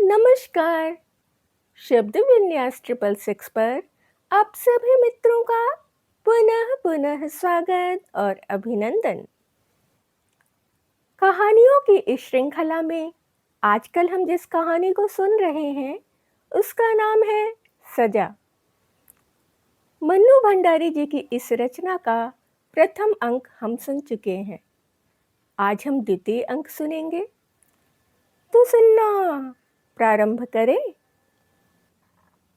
नमस्कार। शब्द विन्यास 666 पर आप सभी मित्रों का पुनः पुनः स्वागत और अभिनंदन। कहानियों की इस श्रृंखला में आजकल हम जिस कहानी को सुन रहे हैं उसका नाम है सजा। मन्नू भंडारी जी की इस रचना का प्रथम अंक हम सुन चुके हैं। आज हम द्वितीय अंक सुनेंगे। तो सुनना प्रारंभ करें।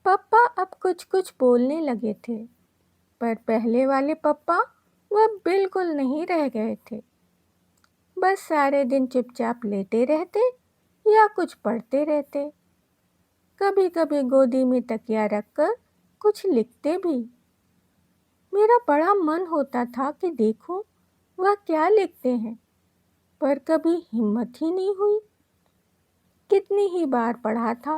पप्पा अब कुछ कुछ बोलने लगे थे, पर पहले वाले पप्पा वह बिल्कुल नहीं रह गए थे। बस सारे दिन चुपचाप लेटे रहते या कुछ पढ़ते रहते। कभी कभी गोदी में तकिया रखकर कुछ लिखते भी। मेरा बड़ा मन होता था कि देखूं वह क्या लिखते हैं, पर कभी हिम्मत ही नहीं हुई। कितनी ही बार पढ़ा था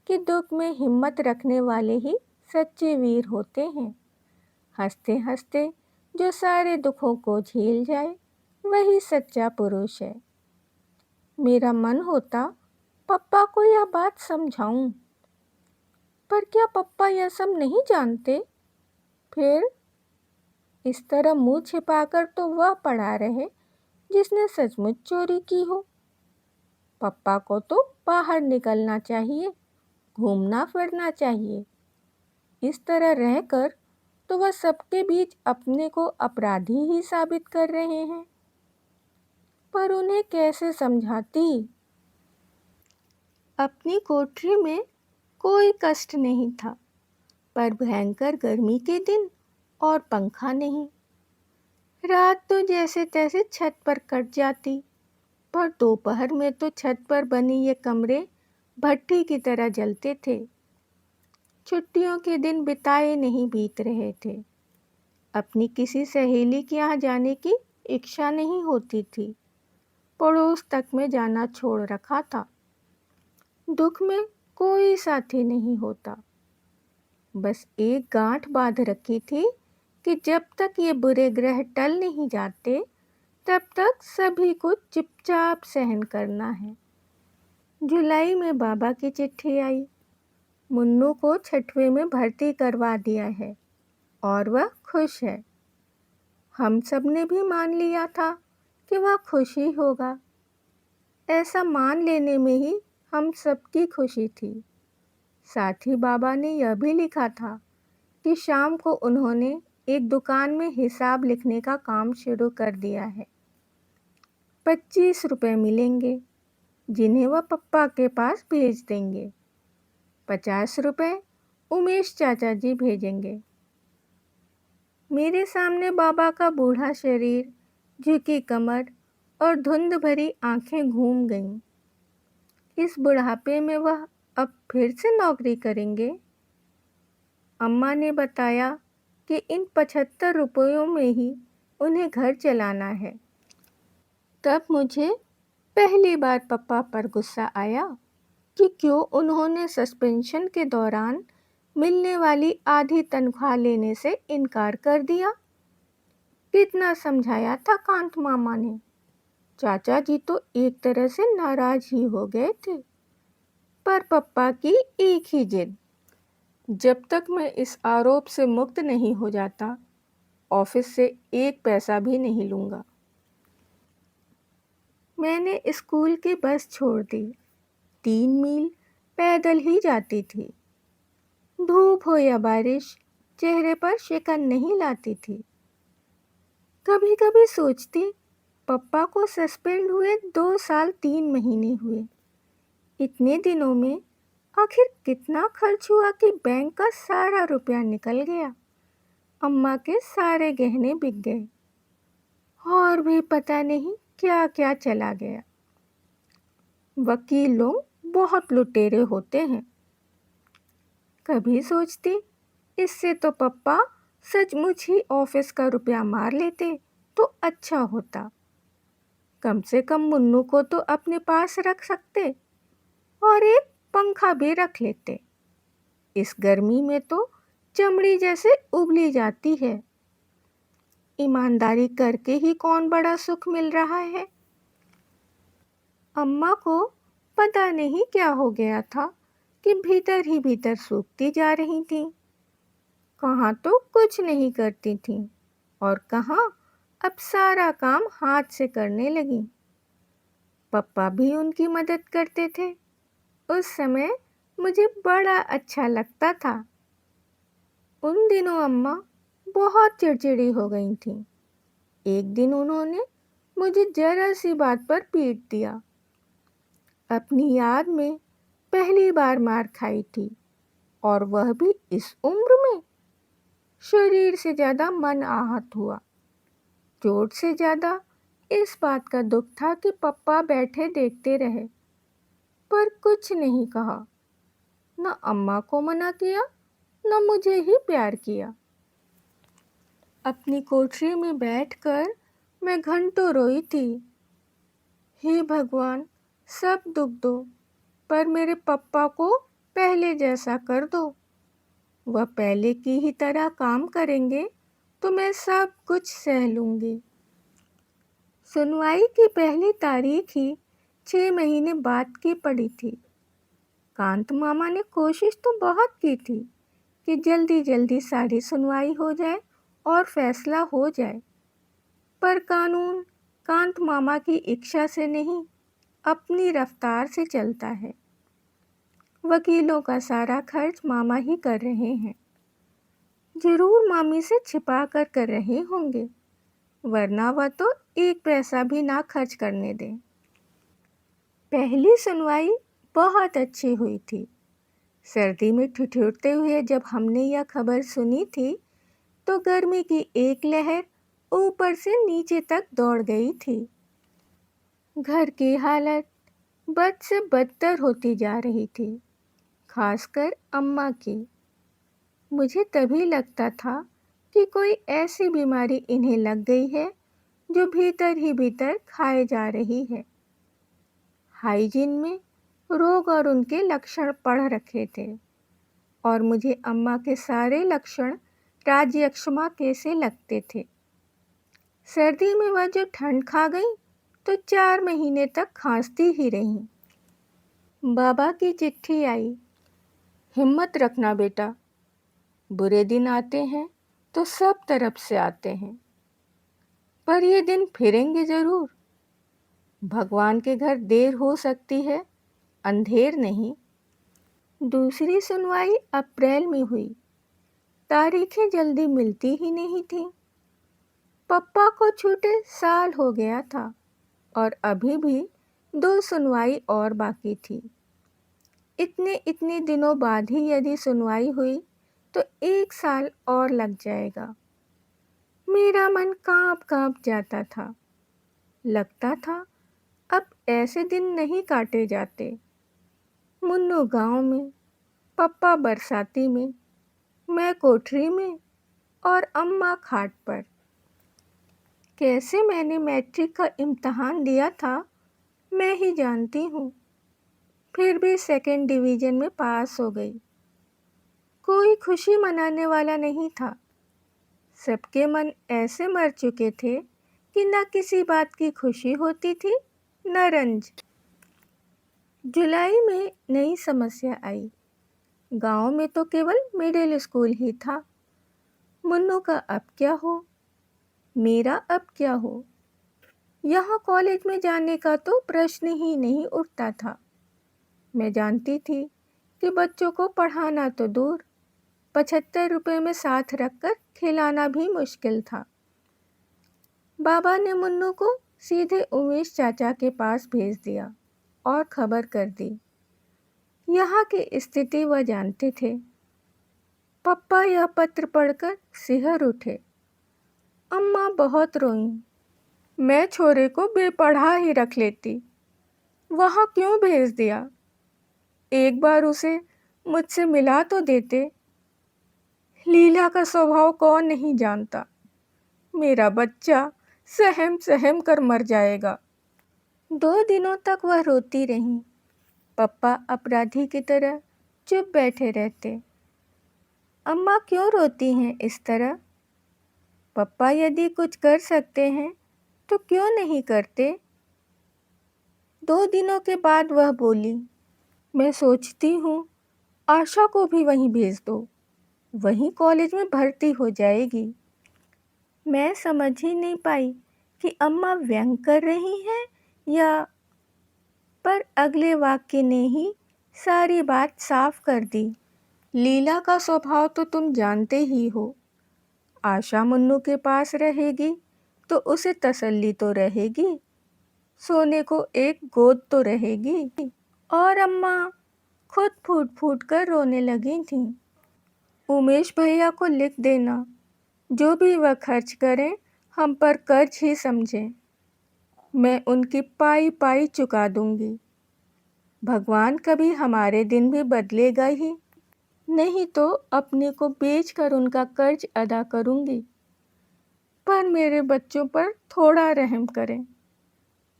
कि दुख में हिम्मत रखने वाले ही सच्चे वीर होते हैं। हंसते हंसते जो सारे दुखों को झेल जाए वही सच्चा पुरुष है। मेरा मन होता पप्पा को यह बात समझाऊं, पर क्या पप्पा यह सब नहीं जानते? फिर इस तरह मुंह छिपाकर तो वह पढ़ा रहे जिसने सचमुच चोरी की हो। पप्पा को तो बाहर निकलना चाहिए, घूमना फिरना चाहिए। इस तरह रहकर तो वह सबके बीच अपने को अपराधी ही साबित कर रहे हैं। पर उन्हें कैसे समझाती? अपनी कोठरी में कोई कष्ट नहीं था, पर भयंकर गर्मी के दिन और पंखा नहीं। रात तो जैसे तैसे छत पर कट जाती, पर दोपहर में तो छत पर बने ये कमरे भट्ठी की तरह जलते थे। छुट्टियों के दिन बिताए नहीं बीत रहे थे। अपनी किसी सहेली के यहाँ जाने की इच्छा नहीं होती थी। पड़ोस तक में जाना छोड़ रखा था। दुख में कोई साथी नहीं होता। बस एक गांठ बांध रखी थी कि जब तक ये बुरे ग्रह टल नहीं जाते तब तक सभी को चुपचाप सहन करना है। जुलाई में बाबा की चिट्ठी आई। मुन्नू को 6वीं में भर्ती करवा दिया है और वह खुश है। हम सब ने भी मान लिया था कि वह खुश ही होगा। ऐसा मान लेने में ही हम सबकी खुशी थी। साथ ही बाबा ने यह भी लिखा था कि शाम को उन्होंने एक दुकान में हिसाब लिखने का काम शुरू कर दिया है। 25 रुपये मिलेंगे, जिन्हें वह पप्पा के पास भेज देंगे। 50 रुपये उमेश चाचा जी भेजेंगे। मेरे सामने बाबा का बूढ़ा शरीर, झुकी कमर और धुंध भरी आंखें घूम गईं। इस बुढ़ापे में वह अब फिर से नौकरी करेंगे। अम्मा ने बताया कि इन 75 रुपयों में ही उन्हें घर चलाना है। तब मुझे पहली बार पप्पा पर गुस्सा आया कि क्यों उन्होंने सस्पेंशन के दौरान मिलने वाली आधी तनख्वाह लेने से इनकार कर दिया। कितना समझाया था कांत मामा ने। चाचा जी तो एक तरह से नाराज ही हो गए थे, पर पप्पा की एक ही जिद, जब तक मैं इस आरोप से मुक्त नहीं हो जाता ऑफिस से एक पैसा भी नहीं लूँगा। मैंने स्कूल की बस छोड़ दी। 3 मील पैदल ही जाती थी। धूप हो या बारिश, चेहरे पर शिकन नहीं लाती थी। कभी कभी सोचती पप्पा को सस्पेंड हुए 2 साल 3 महीने हुए। इतने दिनों में आखिर कितना खर्च हुआ कि बैंक का सारा रुपया निकल गया। अम्मा के सारे गहने बिक गए और भी पता नहीं क्या क्या चला गया। वकील लोग बहुत लुटेरे होते हैं। कभी सोचती इससे तो पप्पा सचमुच ही ऑफिस का रुपया मार लेते तो अच्छा होता। कम से कम मुन्नू को तो अपने पास रख सकते और एक पंखा भी रख लेते। इस गर्मी में तो चमड़ी जैसे उबली जाती है। ईमानदारी करके ही कौन बड़ा सुख मिल रहा है। अम्मा को पता नहीं क्या हो गया था कि भीतर ही भीतर सूखती जा रही थीं। कहाँ तो कुछ नहीं करती थीं और कहाँ अब सारा काम हाथ से करने लगीं। पप्पा भी उनकी मदद करते थे। उस समय मुझे बड़ा अच्छा लगता था। उन दिनों अम्मा बहुत चिड़चिड़ी हो गई थीं। एक दिन उन्होंने मुझे जरा सी बात पर पीट दिया। अपनी याद में पहली बार मार खाई थी और वह भी इस उम्र में। शरीर से ज़्यादा मन आहत हुआ। चोट से ज़्यादा इस बात का दुख था कि पप्पा बैठे देखते रहे पर कुछ नहीं कहा। न अम्मा को मना किया न मुझे ही प्यार किया। अपनी कोठरी में बैठकर मैं घंटों रोई थी। हे भगवान, सब दुख दो पर मेरे पप्पा को पहले जैसा कर दो। वह पहले की ही तरह काम करेंगे तो मैं सब कुछ सह लूँगी। सुनवाई की पहली तारीख ही 6 महीने बाद की पड़ी थी। कांत मामा ने कोशिश तो बहुत की थी कि जल्दी जल्दी सारी सुनवाई हो जाए और फैसला हो जाए, पर कानून कांत मामा की इच्छा से नहीं, अपनी रफ्तार से चलता है। वकीलों का सारा खर्च मामा ही कर रहे हैं। जरूर मामी से छिपा कर रहे होंगे, वरना वह तो एक पैसा भी ना खर्च करने दें। पहली सुनवाई बहुत अच्छी हुई थी। सर्दी में ठिठुरते हुए जब हमने यह खबर सुनी थी तो गर्मी की एक लहर ऊपर से नीचे तक दौड़ गई थी। घर की हालत बद से बदतर होती जा रही थी, खासकर अम्मा की। मुझे तभी लगता था कि कोई ऐसी बीमारी इन्हें लग गई है जो भीतर ही भीतर खाए जा रही है। हाइजीन में रोग और उनके लक्षण पढ़ रखे थे और मुझे अम्मा के सारे लक्षण राजयक्ष्मा के से लगते थे। सर्दी में वह जो ठंड खा गई तो 4 महीने तक खांसती ही रहीं। बाबा की चिट्ठी आई। हिम्मत रखना बेटा, बुरे दिन आते हैं तो सब तरफ से आते हैं, पर ये दिन फिरेंगे ज़रूर। भगवान के घर देर हो सकती है, अंधेर नहीं। दूसरी सुनवाई अप्रैल में हुई। तारीखें जल्दी मिलती ही नहीं थीं। पप्पा को छूटे साल हो गया था और अभी भी 2 सुनवाई और बाकी थी। इतने दिनों बाद ही यदि सुनवाई हुई तो 1 साल और लग जाएगा। मेरा मन काँप जाता था। लगता था अब ऐसे दिन नहीं काटे जाते। मुन्नू गांव में, पप्पा बरसाती में, मैं कोठरी में और अम्मा खाट पर। कैसे मैंने मैट्रिक का इम्तहान दिया था मैं ही जानती हूँ, फिर भी 2nd डिवीज़न में पास हो गई। कोई खुशी मनाने वाला नहीं था। सबके मन ऐसे मर चुके थे कि न किसी बात की खुशी होती थी न रंज। जुलाई में नई समस्या आई। गांव में तो केवल मिडिल स्कूल ही था। मुन्नू का अब क्या हो, मेरा अब क्या हो। यहाँ कॉलेज में जाने का तो प्रश्न ही नहीं उठता था। मैं जानती थी कि बच्चों को पढ़ाना तो दूर, 75 रुपये में साथ रखकर खिलाना भी मुश्किल था। बाबा ने मुन्नू को सीधे उमेश चाचा के पास भेज दिया और खबर कर दी। यहाँ की स्थिति वह जानते थे। पप्पा यह पत्र पढ़कर सिहर उठे। अम्मा बहुत रोईं। मैं छोरे को बेपढ़ा ही रख लेती, वहाँ क्यों भेज दिया। एक बार उसे मुझसे मिला तो देते। लीला का स्वभाव कौन नहीं जानता। मेरा बच्चा सहम कर मर जाएगा। 2 दिनों तक वह रोती रही। पप्पा अपराधी की तरह चुप बैठे रहते। अम्मा क्यों रोती हैं इस तरह। पप्पा यदि कुछ कर सकते हैं तो क्यों नहीं करते। 2 दिनों के बाद वह बोली, मैं सोचती हूँ आशा को भी वहीं भेज दो, वहीं कॉलेज में भर्ती हो जाएगी। मैं समझ ही नहीं पाई कि अम्मा व्यंग कर रही हैं या, पर अगले वाक्य ने ही सारी बात साफ कर दी। लीला का स्वभाव तो तुम जानते ही हो। आशा मुन्नू के पास रहेगी तो उसे तसल्ली तो रहेगी, सोने को एक गोद तो रहेगी। और अम्मा खुद फूट फूट कर रोने लगी थीं। उमेश भैया को लिख देना, जो भी वह खर्च करें हम पर कर्ज ही समझें, मैं उनकी पाई पाई चुका दूंगी। भगवान कभी हमारे दिन भी बदलेगा ही, नहीं तो अपने को बेचकर उनका कर्ज अदा करूंगी। पर मेरे बच्चों पर थोड़ा रहम करें,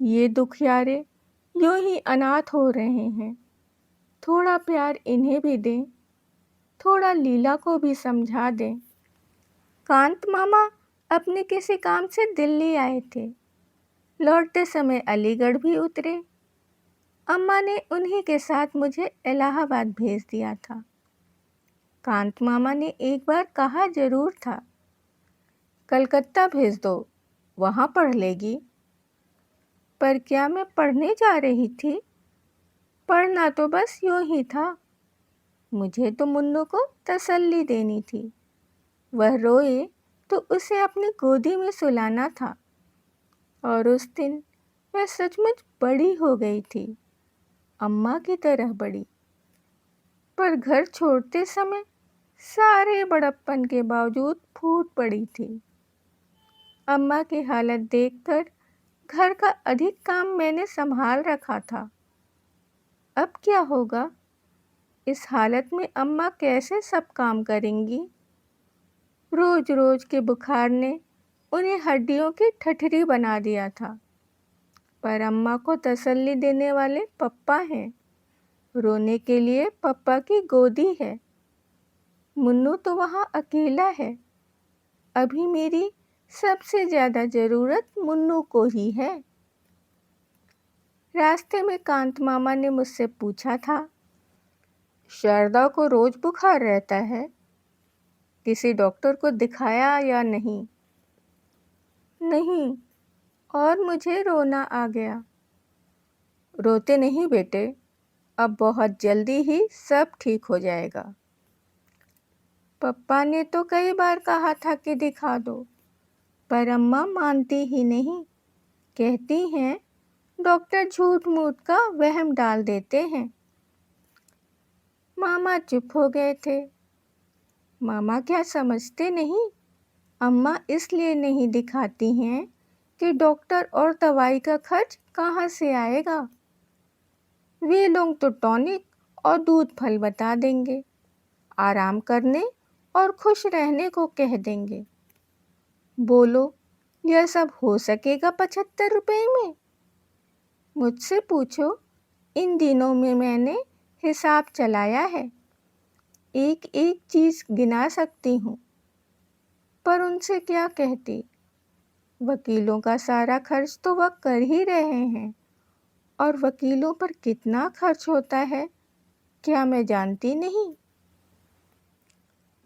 ये दुखियारे यूं ही अनाथ हो रहे हैं, थोड़ा प्यार इन्हें भी दें, थोड़ा लीला को भी समझा दें। कांत मामा अपने किसी काम से दिल्ली आए थे, लौटते समय अलीगढ़ भी उतरे। अम्मा ने उन्हीं के साथ मुझे इलाहाबाद भेज दिया था। कांत मामा ने एक बार कहा जरूर था, कलकत्ता भेज दो, वहाँ पढ़ लेगी। पर क्या मैं पढ़ने जा रही थी? पढ़ना तो बस यूं ही था। मुझे तो मुन्नू को तसल्ली देनी थी, वह रोए तो उसे अपनी गोदी में सुलाना था। और उस दिन मैं सचमुच बड़ी हो गई थी, अम्मा की तरह बड़ी। पर घर छोड़ते समय सारे बड़प्पन के बावजूद फूट पड़ी थी। अम्मा की हालत देखकर घर का अधिक काम मैंने संभाल रखा था। अब क्या होगा? इस हालत में अम्मा कैसे सब काम करेंगी? रोज रोज के बुखार ने उन्हें हड्डियों की ठठरी बना दिया था। पर अम्मा को तसल्ली देने वाले पप्पा हैं, रोने के लिए पप्पा की गोदी है। मुन्नू तो वहाँ अकेला है। अभी मेरी सबसे ज़्यादा ज़रूरत मुन्नू को ही है। रास्ते में कांत मामा ने मुझसे पूछा था, शारदा को रोज बुखार रहता है, किसी डॉक्टर को दिखाया या नहीं? नहीं। और मुझे रोना आ गया। रोते नहीं बेटे, अब बहुत जल्दी ही सब ठीक हो जाएगा। पप्पा ने तो कई बार कहा था कि दिखा दो, पर अम्मा मानती ही नहीं। कहती हैं डॉक्टर झूठ मूठ का वहम डाल देते हैं। मामा चुप हो गए थे। मामा क्या समझते नहीं? अम्मा इसलिए नहीं दिखाती हैं कि डॉक्टर और दवाई का खर्च कहाँ से आएगा। वे लोग तो टॉनिक और दूध फल बता देंगे, आराम करने और खुश रहने को कह देंगे। बोलो, यह सब हो सकेगा 75 रुपए में? मुझसे पूछो, इन दिनों में मैंने हिसाब चलाया है, एक एक चीज़ गिना सकती हूँ। पर उनसे क्या कहती? वकीलों का सारा खर्च तो वह कर ही रहे हैं, और वकीलों पर कितना खर्च होता है क्या मैं जानती नहीं?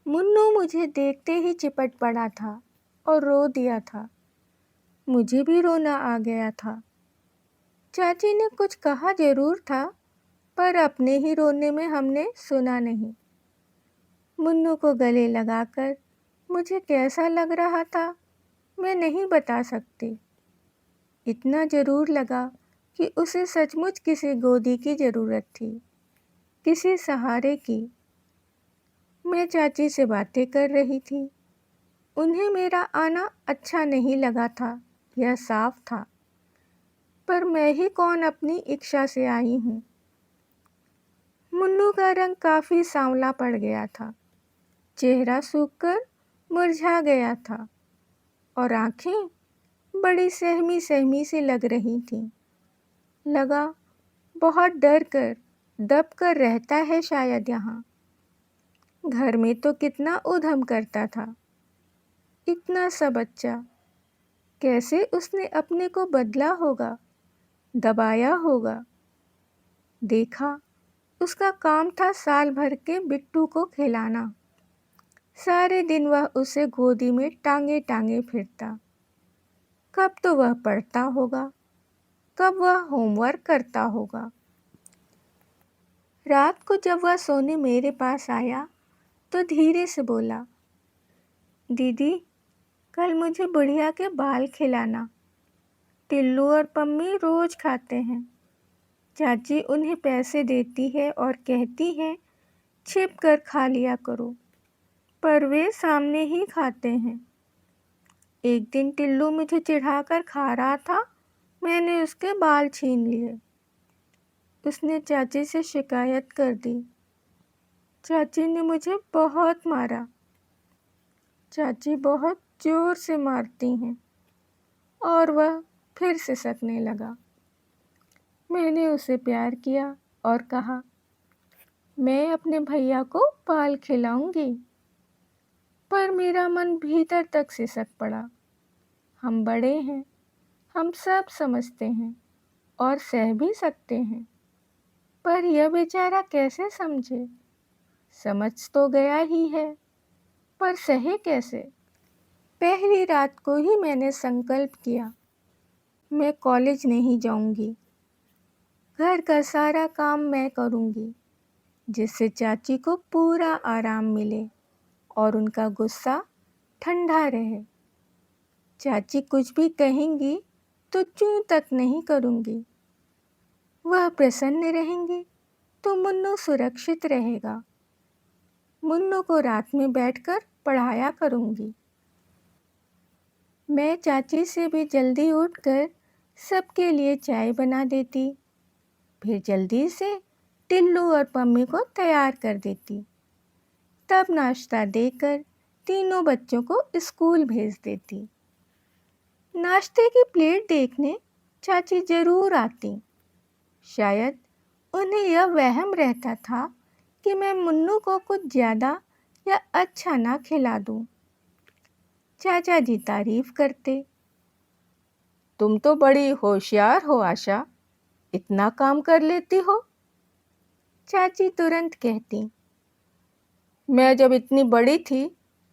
मुन्नू मुझे देखते ही चिपट पड़ा था और रो दिया था। मुझे भी रोना आ गया था। चाची ने कुछ कहा जरूर था, पर अपने ही रोने में हमने सुना नहीं। मुन्नू को गले लगाकर मुझे कैसा लग रहा था मैं नहीं बता सकती। इतना जरूर लगा कि उसे सचमुच किसी गोदी की ज़रूरत थी, किसी सहारे की। मैं चाची से बातें कर रही थी। उन्हें मेरा आना अच्छा नहीं लगा था, यह साफ था। पर मैं ही कौन अपनी इच्छा से आई हूँ। मुन्नू का रंग काफ़ी सांवला पड़ गया था, चेहरा सूखकर मुरझा गया था और आँखें बड़ी सहमी सहमी सी लग रही थीं। लगा बहुत डर कर दब कर रहता है शायद यहाँ। घर में तो कितना ऊधम करता था। इतना सा बच्चा, कैसे उसने अपने को बदला होगा। दबाया होगा। देखा, उसका काम था साल भर के बिट्टू को खिलाना। सारे दिन वह उसे गोदी में टांगे टांगे फिरता। कब तो वह पढ़ता होगा, कब वह होमवर्क करता होगा। रात को जब वह सोने मेरे पास आया तो धीरे से बोला, दीदी, कल मुझे बुढ़िया के बाल खिलाना। टिल्लू और पम्मी रोज खाते हैं। चाची उन्हें पैसे देती है और कहती है छिप कर खा लिया करो, पर वे सामने ही खाते हैं। एक दिन टिल्लू मुझे चिढ़ाकर खा रहा था, मैंने उसके बाल छीन लिए। उसने चाची से शिकायत कर दी। चाची ने मुझे बहुत मारा। चाची बहुत जोर से मारती हैं। और वह फिर सिसकने लगा। मैंने उसे प्यार किया और कहा, मैं अपने भैया को बाल खिलाऊंगी। पर मेरा मन भीतर तक सिसक पड़ा। हम बड़े हैं, हम सब समझते हैं और सह भी सकते हैं, पर यह बेचारा कैसे समझे? समझ तो गया ही है, पर सहे कैसे? पहली रात को ही मैंने संकल्प किया, मैं कॉलेज नहीं जाऊंगी। घर का सारा काम मैं करूंगी, जिससे चाची को पूरा आराम मिले और उनका गुस्सा ठंडा रहे। चाची कुछ भी कहेंगी तो चूं तक नहीं करूंगी। वह प्रसन्न रहेंगी तो मुन्नू सुरक्षित रहेगा। मुन्नू को रात में बैठकर पढ़ाया करूंगी। मैं चाची से भी जल्दी उठकर सबके लिए चाय बना देती, फिर जल्दी से टिल्लू और पम्मी को तैयार कर देती। तब नाश्ता देकर तीनों बच्चों को स्कूल भेज देती। नाश्ते की प्लेट देखने चाची जरूर आती। शायद उन्हें यह वहम रहता था कि मैं मुन्नू को कुछ ज़्यादा या अच्छा ना खिला दूं। चाचा जी तारीफ करते, तुम तो बड़ी होशियार हो आशा, इतना काम कर लेती हो। चाची तुरंत कहती, मैं जब इतनी बड़ी थी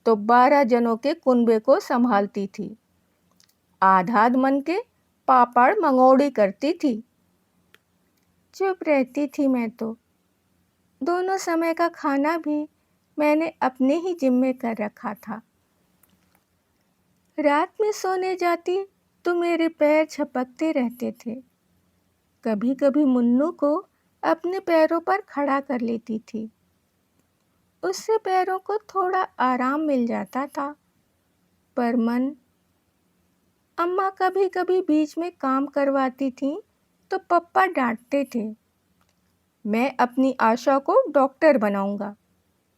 तो 12 जनों के कुनबे को संभालती थी। आधाद मन के पापड़ मंगोड़ी करती थी। चुप रहती थी मैं तो। दोनों समय का खाना भी मैंने अपने ही जिम्मे कर रखा था। रात में सोने जाती तो मेरे पैर झपकते रहते थे। कभी कभी मुन्नू को अपने पैरों पर खड़ा कर लेती थी। उससे पैरों को थोड़ा आराम मिल जाता था। पर मन, अम्मा कभी कभी बीच में काम करवाती थी तो पप्पा डांटते थे। मैं अपनी आशा को डॉक्टर बनाऊंगा,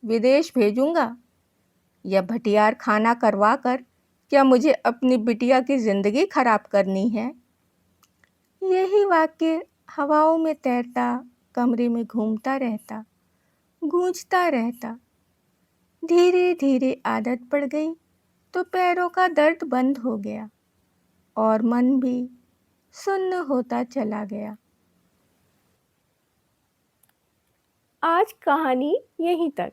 विदेश भेजूंगा। यह भटियार खाना करवा कर क्या मुझे अपनी बिटिया की जिंदगी खराब करनी है? यही वाक्य हवाओं में तैरता कमरे में घूमता रहता, गूंजता रहता। धीरे धीरे आदत पड़ गई तो पैरों का दर्द बंद हो गया और मन भी सुन्न होता चला गया। आज कहानी यहीं तक।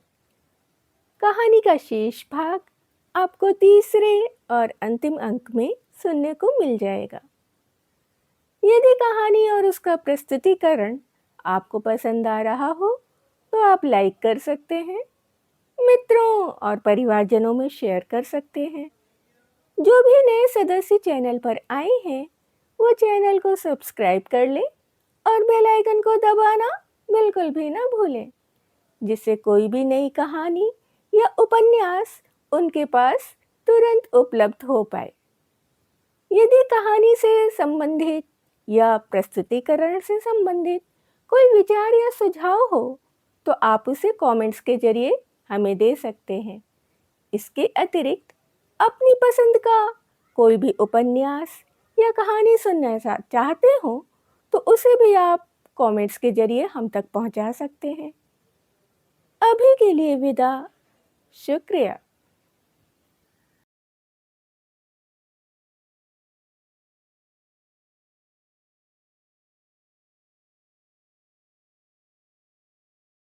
कहानी का शेष भाग आपको तीसरे और अंतिम अंक में सुनने को मिल जाएगा। यदि कहानी और उसका प्रस्तुतिकरण आपको पसंद आ रहा हो तो आप लाइक कर सकते हैं, मित्रों और परिवारजनों में शेयर कर सकते हैं। जो भी नए सदस्य चैनल पर आए हैं वो चैनल को सब्सक्राइब कर लें और बेल आइकन को दबाना बिल्कुल भी ना भूलें, जिससे कोई भी नई कहानी या उपन्यास उनके पास तुरंत उपलब्ध हो पाए। यदि कहानी से संबंधित या प्रस्तुतिकरण से संबंधित कोई विचार या सुझाव हो तो आप उसे कमेंट्स के जरिए हमें दे सकते हैं। इसके अतिरिक्त अपनी पसंद का कोई भी उपन्यास या कहानी सुनना चाहते हो तो उसे भी आप कमेंट्स के जरिए हम तक पहुंचा सकते हैं। अभी के लिए विदा। शुक्रिया।